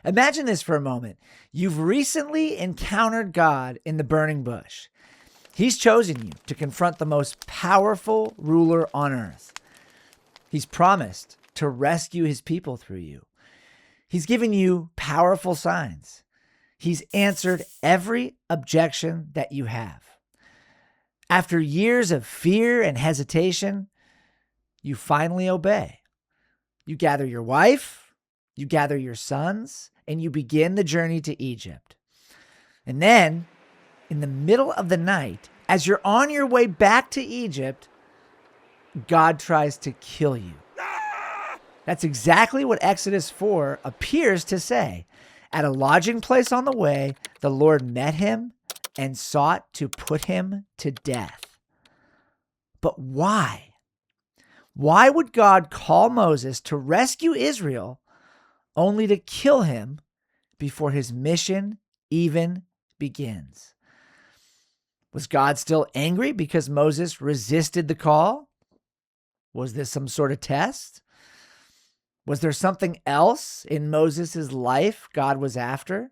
Imagine this for a moment. You've recently encountered God in the burning bush. He's chosen you to confront the most powerful ruler on earth. He's promised to rescue his people through you. He's given you powerful signs. He's answered every objection that you have. After years of fear and hesitation, you finally obey. You gather your wife, you gather your sons, and you begin the journey to Egypt. And then, in the middle of the night, as you're on your way back to Egypt, God tries to kill you. That's exactly what Exodus 4 appears to say. At a lodging place on the way, the Lord met him and sought to put him to death. But why? Why would God call Moses to rescue Israel only to kill him before his mission even begins? Was God still angry because Moses resisted the call? Was this some sort of test? Was there something else in Moses' life God was after?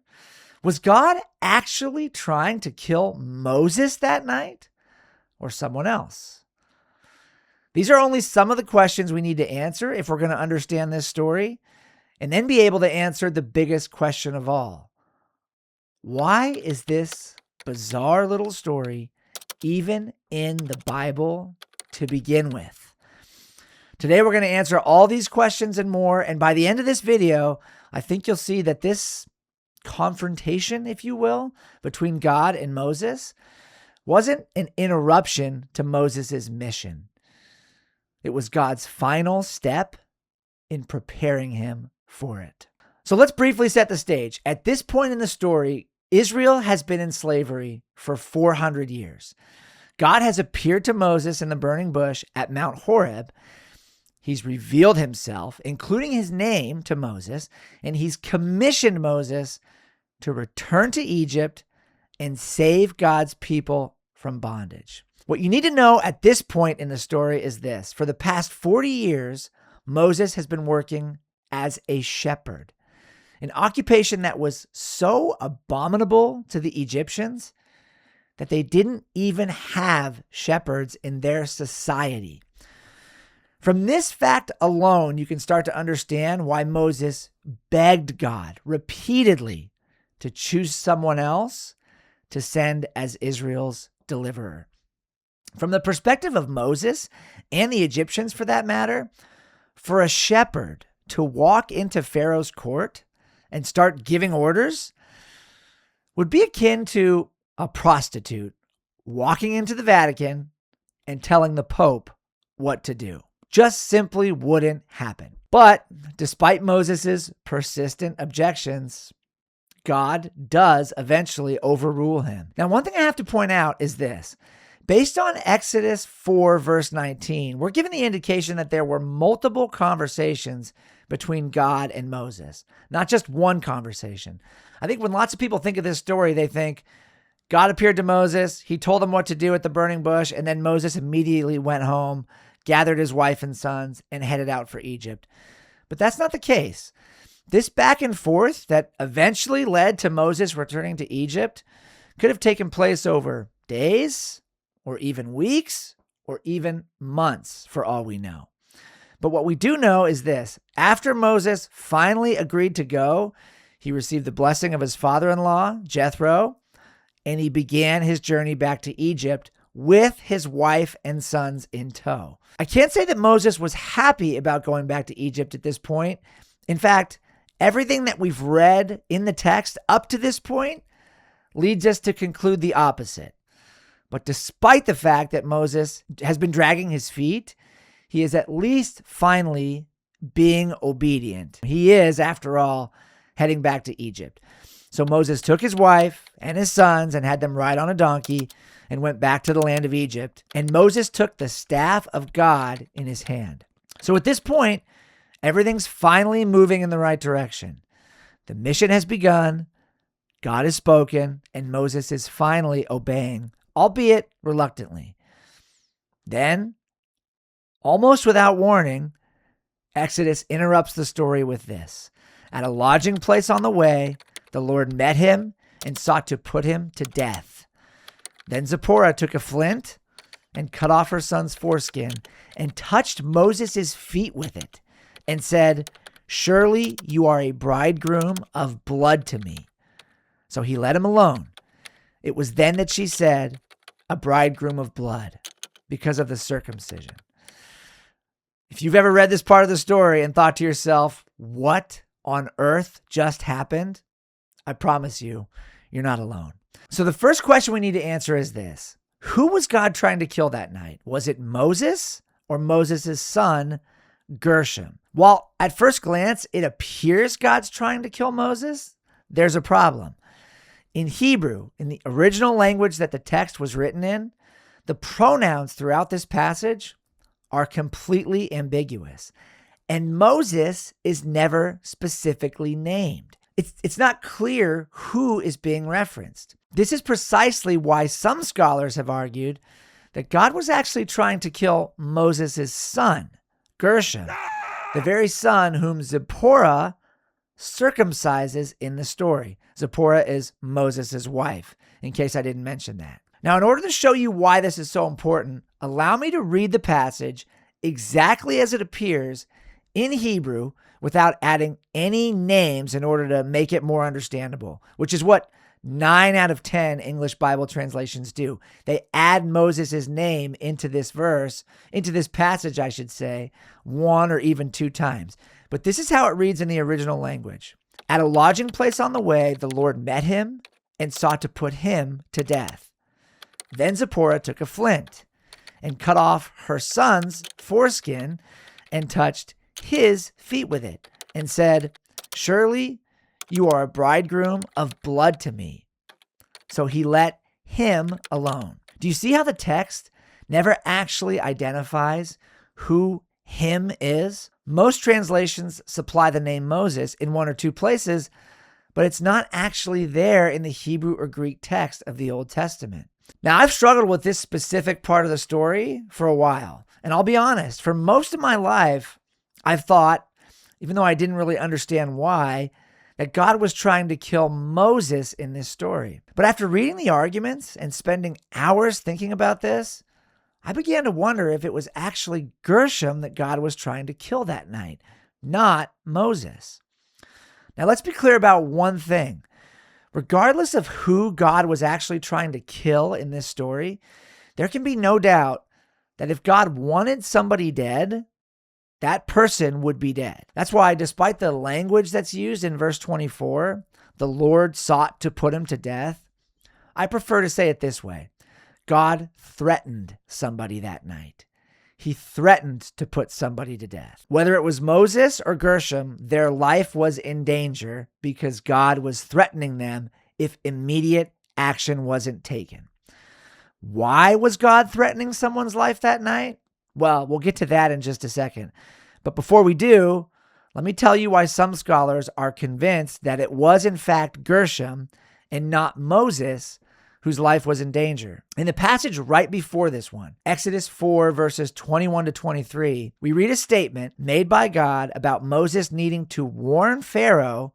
Was God actually trying to kill Moses that night or someone else? These are only some of the questions we need to answer if we're going to understand this story and then be able to answer the biggest question of all. Why is this bizarre little story even in the Bible to begin with? Today, we're going to answer all these questions and more. And by the end of this video, I think you'll see that this confrontation, if you will, between God and Moses wasn't an interruption to Moses' mission. It was God's final step in preparing him for it. So let's briefly set the stage. At this point in the story, Israel has been in slavery for 400 years. God has appeared to Moses in the burning bush at Mount Horeb. He's revealed himself, including his name, to Moses, and he's commissioned Moses to return to Egypt and save God's people from bondage. What you need to know at this point in the story is this. For the past 40 years, Moses has been working as a shepherd, an occupation that was so abominable to the Egyptians that they didn't even have shepherds in their society. From this fact alone, you can start to understand why Moses begged God repeatedly to choose someone else to send as Israel's deliverer. From the perspective of Moses and the Egyptians for that matter, for a shepherd to walk into Pharaoh's court and start giving orders would be akin to a prostitute walking into the Vatican and telling the Pope what to do. Just simply wouldn't happen. But despite Moses' persistent objections, God does eventually overrule him. Now, one thing I have to point out is this. Based on Exodus 4, verse 19, we're given the indication that there were multiple conversations between God and Moses, not just one conversation. I think when lots of people think of this story, they think God appeared to Moses, he told him what to do at the burning bush, and then Moses immediately went home, gathered his wife and sons, and headed out for Egypt. But that's not the case. This back and forth that eventually led to Moses returning to Egypt could have taken place over days, or even weeks, or even months, for all we know. But what we do know is this. After Moses finally agreed to go, he received the blessing of his father-in-law, Jethro, and he began his journey back to Egypt with his wife and sons in tow. I can't say that Moses was happy about going back to Egypt at this point. In fact, everything that we've read in the text up to this point leads us to conclude the opposite. But despite the fact that Moses has been dragging his feet, he is at least finally being obedient. He is, after all, heading back to Egypt. So Moses took his wife and his sons and had them ride on a donkey and went back to the land of Egypt. And Moses took the staff of God in his hand. So at this point, everything's finally moving in the right direction. The mission has begun, God has spoken, and Moses is finally obeying, albeit reluctantly. Then, almost without warning, Exodus interrupts the story with this. At a lodging place on the way, the Lord met him and sought to put him to death. Then Zipporah took a flint and cut off her son's foreskin and touched Moses' feet with it and said, "Surely you are a bridegroom of blood to me." So he let him alone. It was then that she said, "A bridegroom of blood," because of the circumcision. If you've ever read this part of the story and thought to yourself, what on earth just happened? I promise you, you're not alone. So the first question we need to answer is this. Who was God trying to kill that night? Was it Moses or Moses' son, Gershom? While at first glance, it appears God's trying to kill Moses, there's a problem. In Hebrew, in the original language that the text was written in, the pronouns throughout this passage are completely ambiguous. And Moses is never specifically named. It's not clear who is being referenced. This is precisely why some scholars have argued that God was actually trying to kill Moses' son, Gershom, the very son whom Zipporah circumcises in the story. Zipporah is Moses' wife, in case I didn't mention that. Now, in order to show you why this is so important, allow me to read the passage exactly as it appears in Hebrew without adding any names in order to make it more understandable, which is what 9 out of 10 English Bible translations do. They add Moses' name into this verse, into this passage, I should say, 1 or even 2 times. But this is how it reads in the original language. At a lodging place on the way, the Lord met him and sought to put him to death. Then Zipporah took a flint and cut off her son's foreskin and touched his feet with it and said, "Surely you are a bridegroom of blood to me." So he let him alone. Do you see how the text never actually identifies who him is? Most translations supply the name Moses in 1 or 2 places, but it's not actually there in the Hebrew or Greek text of the Old Testament. Now, I've struggled with this specific part of the story for a while, and I'll be honest, for most of my life, I've thought, even though I didn't really understand why, that God was trying to kill Moses in this story. But after reading the arguments and spending hours thinking about this, I began to wonder if it was actually Gershom that God was trying to kill that night, not Moses. Now, let's be clear about one thing. Regardless of who God was actually trying to kill in this story, there can be no doubt that if God wanted somebody dead, that person would be dead. That's why, despite the language that's used in verse 24, the Lord sought to put him to death, I prefer to say it this way. God threatened somebody that night. He threatened to put somebody to death. Whether it was Moses or Gershom, their life was in danger because God was threatening them if immediate action wasn't taken. Why was God threatening someone's life that night? Well, we'll get to that in just a second. But before we do, let me tell you why some scholars are convinced that it was in fact Gershom and not Moses whose life was in danger. In the passage right before this one, Exodus 4 verses 21 to 23, we read a statement made by God about Moses needing to warn Pharaoh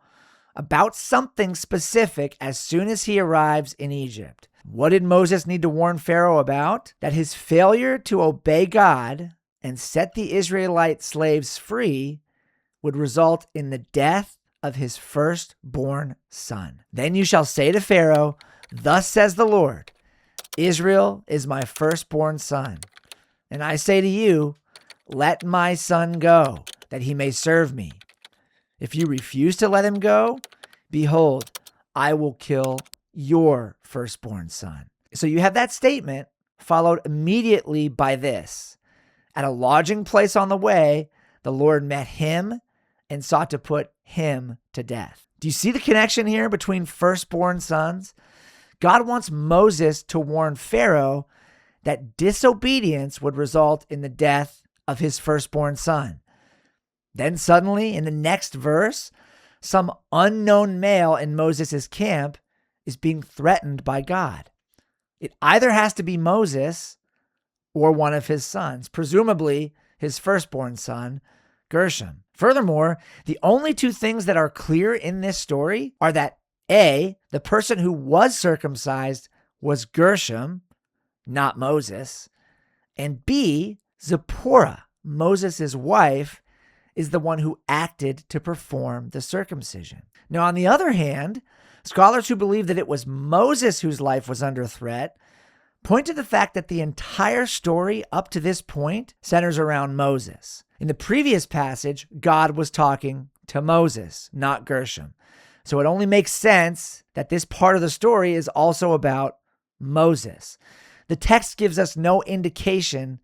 about something specific as soon as he arrives in Egypt. What did Moses need to warn Pharaoh about? That his failure to obey God and set the Israelite slaves free would result in the death of his firstborn son. Then you shall say to Pharaoh, "Thus says the Lord, Israel is my firstborn son. And I say to you, let my son go, that he may serve me. If you refuse to let him go, behold, I will kill your firstborn son." So you have that statement followed immediately by this. At a lodging place on the way, the Lord met him and sought to put him to death. Do you see the connection here between firstborn sons? God wants Moses to warn Pharaoh that disobedience would result in the death of his firstborn son. Then suddenly, in the next verse, some unknown male in Moses' camp is being threatened by God. It either has to be Moses or one of his sons, presumably his firstborn son, Gershom. Furthermore, the only two things that are clear in this story are that A, the person who was circumcised was Gershom, not Moses, and B, Zipporah, Moses' wife, is the one who acted to perform the circumcision. Now, on the other hand, scholars who believe that it was Moses whose life was under threat point to the fact that the entire story up to this point centers around Moses. In the previous passage, God was talking to Moses, not Gershom. So it only makes sense that this part of the story is also about Moses. The text gives us no indication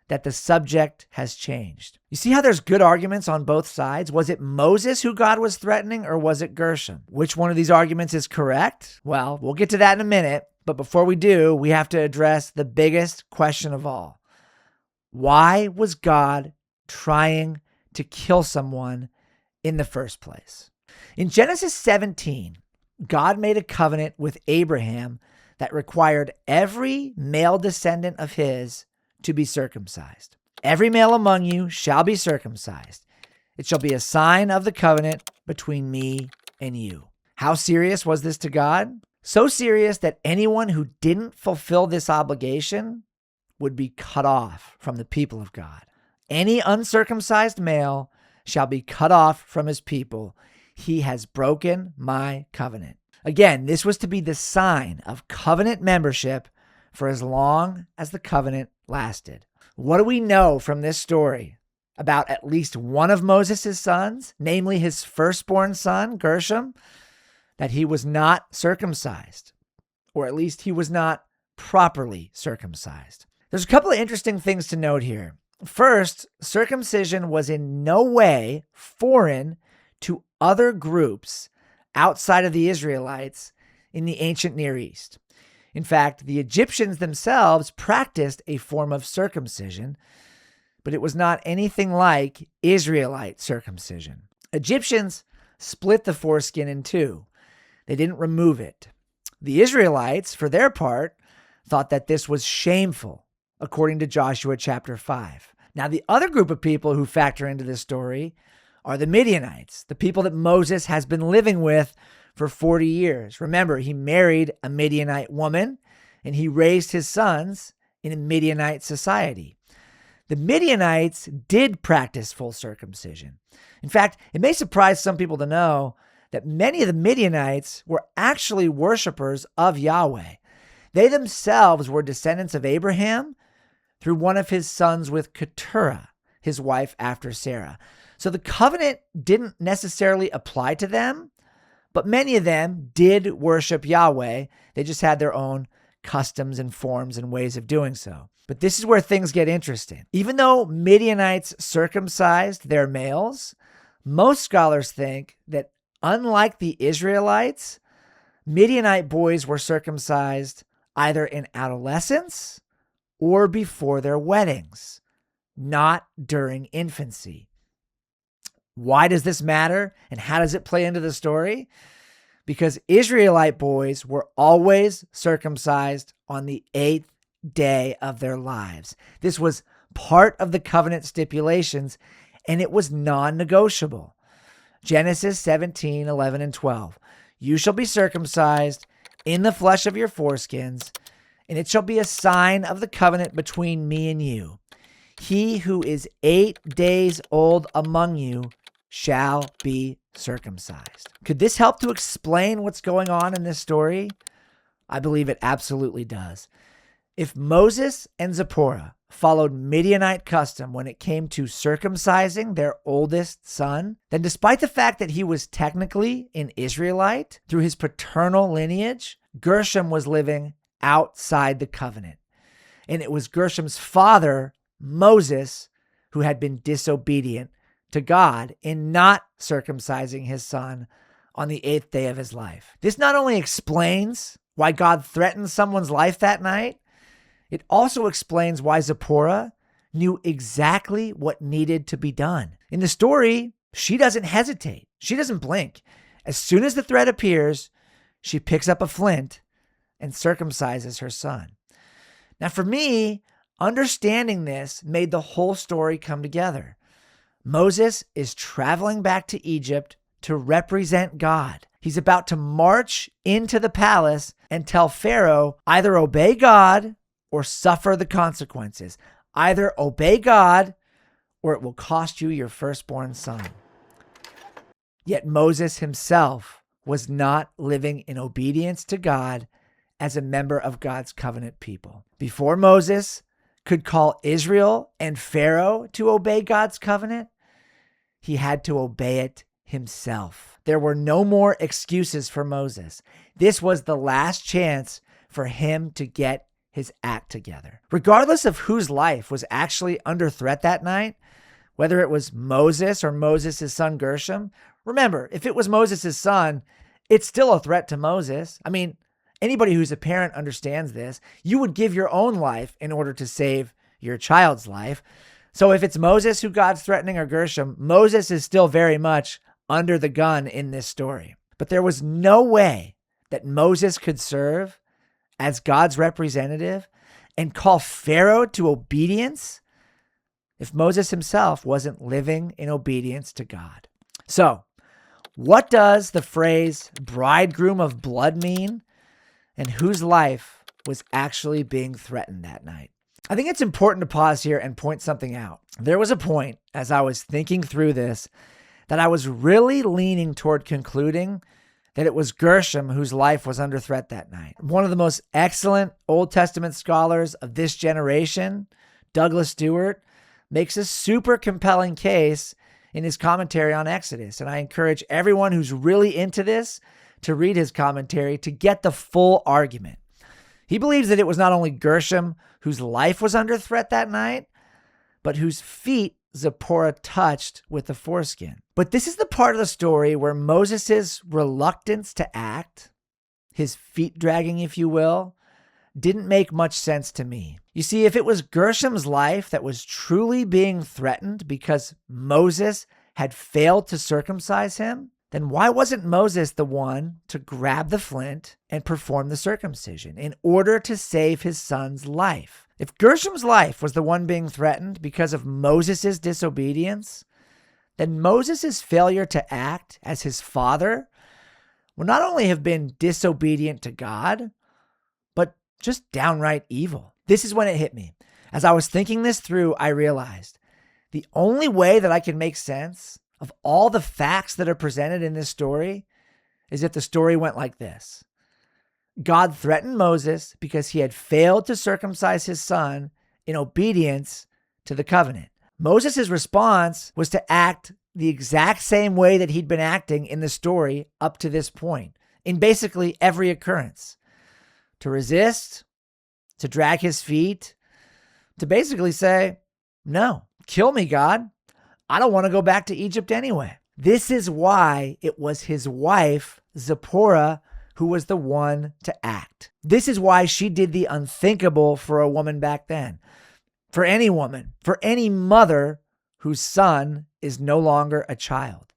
that the subject has changed. You see how there's good arguments on both sides? Was it Moses who God was threatening, or was it Gershom? Which one of these arguments is correct? Well, we'll get to that in a minute. But before we do, we have to address the biggest question of all. Why was God trying to kill someone in the first place? In Genesis 17, God made a covenant with Abraham that required every male descendant of his to be circumcised. Every male among you shall be circumcised. It shall be a sign of the covenant between me and you. How serious was this to God? So serious that anyone who didn't fulfill this obligation would be cut off from the people of God. Any uncircumcised male shall be cut off from his people. He has broken my covenant. Again, this was to be the sign of covenant membership for as long as the covenant lasted. What do we know from this story about at least one of Moses' sons, namely his firstborn son, Gershom? That he was not circumcised, or at least he was not properly circumcised. There's a couple of interesting things to note here. First, circumcision was in no way foreign to other groups outside of the Israelites in the ancient Near East. In fact, the Egyptians themselves practiced a form of circumcision, but it was not anything like Israelite circumcision. Egyptians split the foreskin in two. They didn't remove it. The Israelites, for their part, thought that this was shameful, according to Joshua chapter 5. Now, the other group of people who factor into this story are the Midianites, the people that Moses has been living with for 40 years. Remember, he married a Midianite woman, and he raised his sons in a Midianite society. The Midianites did practice full circumcision. In fact, it may surprise some people to know that many of the Midianites were actually worshipers of Yahweh. They themselves were descendants of Abraham through one of his sons with Keturah, his wife after Sarah. So the covenant didn't necessarily apply to them, but many of them did worship Yahweh. They just had their own customs and forms and ways of doing so. But this is where things get interesting. Even though Midianites circumcised their males, most scholars think that unlike the Israelites, Midianite boys were circumcised either in adolescence or before their weddings, not during infancy. Why does this matter, and how does it play into the story? Because Israelite boys were always circumcised on the 8th day of their lives. This was part of the covenant stipulations, and it was non-negotiable. Genesis 17, 11, and 12. You shall be circumcised in the flesh of your foreskins, and it shall be a sign of the covenant between me and you. He who is 8 days old among you shall be circumcised. Could this help to explain what's going on in this story? I believe it absolutely does. If Moses and Zipporah followed Midianite custom when it came to circumcising their oldest son, then despite the fact that he was technically an Israelite through his paternal lineage, Gershom was living outside the covenant. And it was Gershom's father, Moses, who had been disobedient to God in not circumcising his son on the 8th day of his life. This not only explains why God threatened someone's life that night, it also explains why Zipporah knew exactly what needed to be done. In the story, she doesn't hesitate. She doesn't blink. As soon as the threat appears, she picks up a flint and circumcises her son. Now, for me, understanding this made the whole story come together. Moses is traveling back to Egypt to represent God. He's about to march into the palace and tell Pharaoh, either obey God or suffer the consequences. Either obey God or it will cost you your firstborn son. Yet Moses himself was not living in obedience to God as a member of God's covenant people. Before Moses could call Israel and Pharaoh to obey God's covenant, he had to obey it himself. There were no more excuses for Moses. This was the last chance for him to get his act together. Regardless of whose life was actually under threat that night, whether it was Moses or Moses' son Gershom, remember, if it was Moses' son, it's still a threat to Moses. I mean, anybody who's a parent understands this. You would give your own life in order to save your child's life. So if it's Moses who God's threatening or Gershom, Moses is still very much under the gun in this story. But there was no way that Moses could serve as God's representative and call Pharaoh to obedience if Moses himself wasn't living in obedience to God. So, what does the phrase bridegroom of blood mean, and whose life was actually being threatened that night? I think it's important to pause here and point something out. There was a point as I was thinking through this that I was really leaning toward concluding that it was Gershom whose life was under threat that night. One of the most excellent Old Testament scholars of this generation, Douglas Stewart, makes a super compelling case in his commentary on Exodus. And I encourage everyone who's really into this to read his commentary to get the full argument. He believes that it was not only Gershom whose life was under threat that night, but whose feet Zipporah touched with the foreskin. But this is the part of the story where Moses' reluctance to act, his feet dragging, if you will, didn't make much sense to me. You see, if it was Gershom's life that was truly being threatened because Moses had failed to circumcise him, then why wasn't Moses the one to grab the flint and perform the circumcision in order to save his son's life? If Gershom's life was the one being threatened because of Moses' disobedience, then Moses' failure to act as his father would not only have been disobedient to God, but just downright evil. This is when it hit me. As I was thinking this through, I realized the only way that I can make sense of all the facts that are presented in this story is if the story went like this. God threatened Moses because he had failed to circumcise his son in obedience to the covenant. Moses' response was to act the exact same way that he'd been acting in the story up to this point, in basically every occurrence. To resist, to drag his feet, to basically say, no, kill me, God. I don't want to go back to Egypt anyway. This is why it was his wife, Zipporah, who was the one to act. This is why she did the unthinkable for a woman back then. For any woman, for any mother whose son is no longer a child.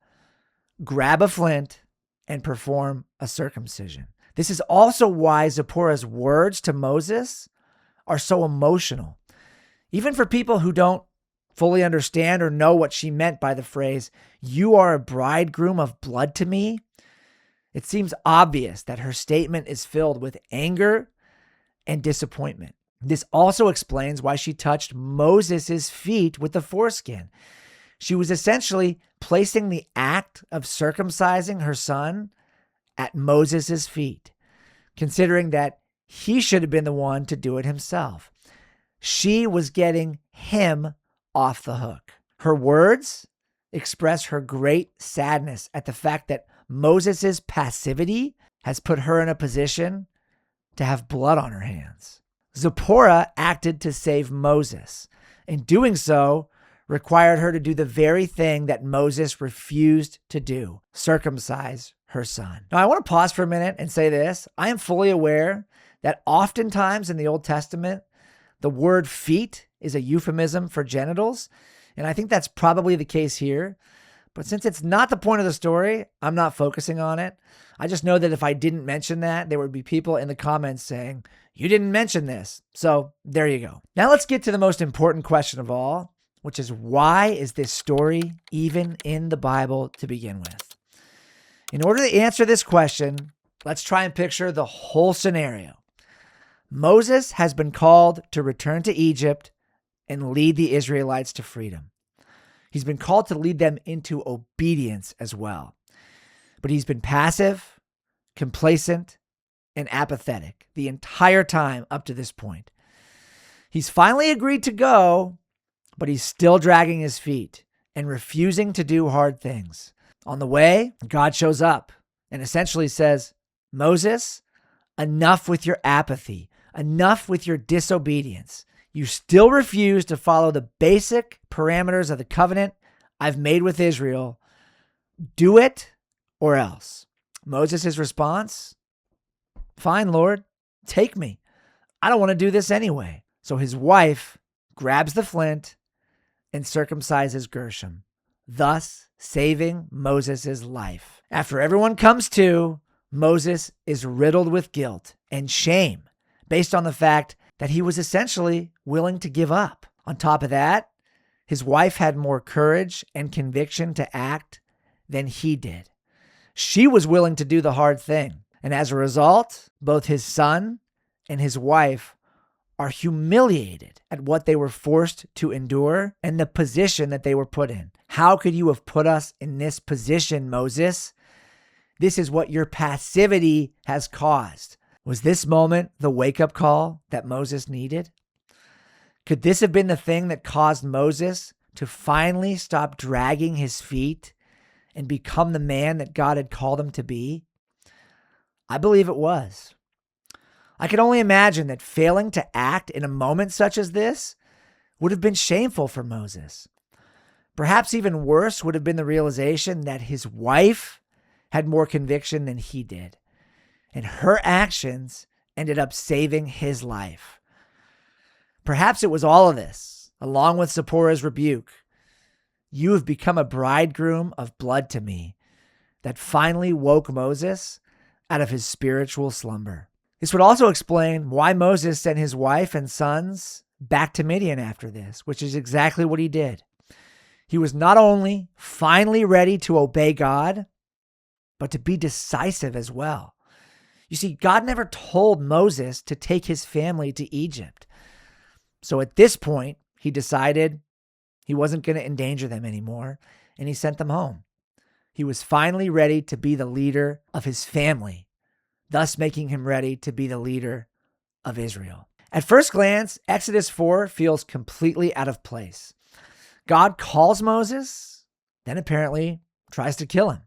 Grab a flint and perform a circumcision. This is also why Zipporah's words to Moses are so emotional. Even for people who don't fully understand or know what she meant by the phrase, "You are a bridegroom of blood to me," it seems obvious that her statement is filled with anger and disappointment. This also explains why she touched Moses' feet with the foreskin. She was essentially placing the act of circumcising her son at Moses' feet, considering that he should have been the one to do it himself. She was getting him off the hook. Her words express her great sadness at the fact that Moses' passivity has put her in a position to have blood on her hands. Zipporah acted to save Moses. In doing so, required her to do the very thing that Moses refused to do, circumcise her son. Now, I want to pause for a minute and say this. I am fully aware that oftentimes in the Old Testament, the word feet is a euphemism for genitals, and I think that's probably the case here. But since it's not the point of the story, I'm not focusing on it. I just know that if I didn't mention that, there would be people in the comments saying, "You didn't mention this." So there you go. Now let's get to the most important question of all. which is why is this story even in the Bible to begin with? In order to answer this question, let's try and picture the whole scenario. Moses has been called to return to Egypt and lead the Israelites to freedom. He's been called to lead them into obedience as well. But he's been passive, complacent, and apathetic the entire time up to this point. He's finally agreed to go, but he's still dragging his feet and refusing to do hard things. On the way, God shows up and essentially says, Moses, enough with your apathy, enough with your disobedience. You still refuse to follow the basic parameters of the covenant I've made with Israel. Do it or else. Moses' response, fine, Lord, take me. I don't want to do this anyway. So his wife grabs the flint and circumcises Gershom, thus saving Moses' life. After everyone comes to, Moses is riddled with guilt and shame based on the fact that he was essentially willing to give up. On top of that, his wife had more courage and conviction to act than he did. She was willing to do the hard thing. And as a result, both his son and his wife are humiliated at what they were forced to endure and the position that they were put in. How could you have put us in this position, Moses? This is what your passivity has caused. Was this moment the wake-up call that Moses needed? Could this have been the thing that caused Moses to finally stop dragging his feet and become the man that God had called him to be? I believe it was. I can only imagine that failing to act in a moment such as this would have been shameful for Moses. Perhaps even worse would have been the realization that his wife had more conviction than he did, and her actions ended up saving his life. Perhaps it was all of this, along with Zipporah's rebuke. You have become a bridegroom of blood to me, that finally woke Moses out of his spiritual slumber. This would also explain why Moses sent his wife and sons back to Midian after this, which is exactly what he did. He was not only finally ready to obey God, but to be decisive as well. You see, God never told Moses to take his family to Egypt. So at this point, he decided he wasn't going to endanger them anymore, and he sent them home. He was finally ready to be the leader of his family, thus making him ready to be the leader of Israel. At first glance, Exodus 4 feels completely out of place. God calls Moses, then apparently tries to kill him.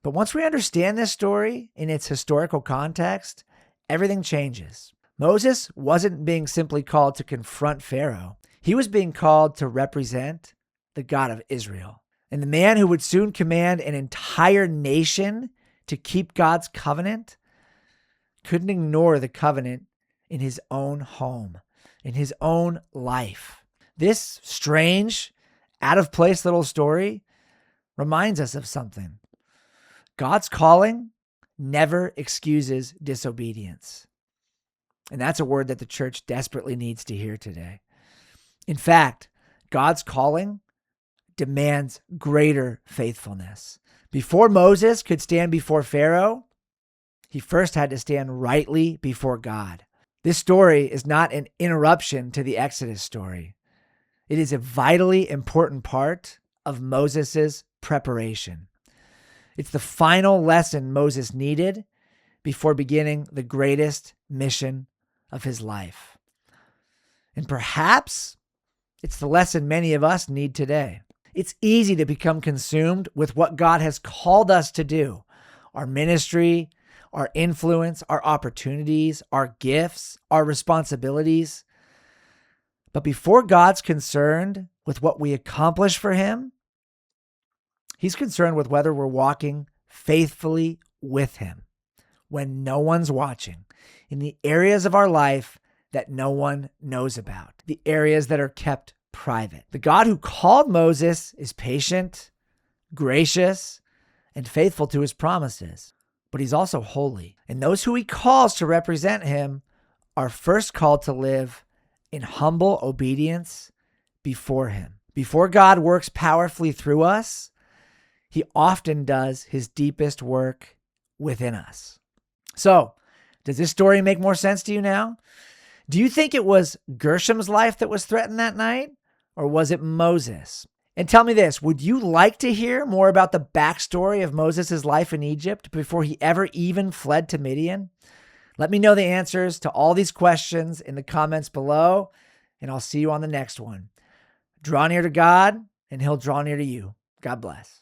But once we understand this story in its historical context, everything changes. Moses wasn't being simply called to confront Pharaoh. He was being called to represent the God of Israel. And the man who would soon command an entire nation to keep God's covenant couldn't ignore the covenant in his own home, in his own life. This strange, out-of-place little story reminds us of something. God's calling never excuses disobedience. And that's a word that the church desperately needs to hear today. In fact, God's calling demands greater faithfulness. Before Moses could stand before Pharaoh, he first had to stand rightly before God. This story is not an interruption to the Exodus story. It is a vitally important part of Moses' preparation. It's the final lesson Moses needed before beginning the greatest mission of his life. And perhaps it's the lesson many of us need today. It's easy to become consumed with what God has called us to do. Our ministry, our influence, our opportunities, our gifts, our responsibilities. But before God's concerned with what we accomplish for him, he's concerned with whether we're walking faithfully with him when no one's watching, in the areas of our life that no one knows about, the areas that are kept private. The God who called Moses is patient, gracious, and faithful to his promises, but he's also holy. And those who he calls to represent him are first called to live in humble obedience before him. Before God works powerfully through us, he often does his deepest work within us. So, does this story make more sense to you now? Do you think it was Gershom's life that was threatened that night, or was it Moses? And tell me this, would you like to hear more about the backstory of Moses' life in Egypt before he ever even fled to Midian? Let me know the answers to all these questions in the comments below, and I'll see you on the next one. Draw near to God, and he'll draw near to you. God bless.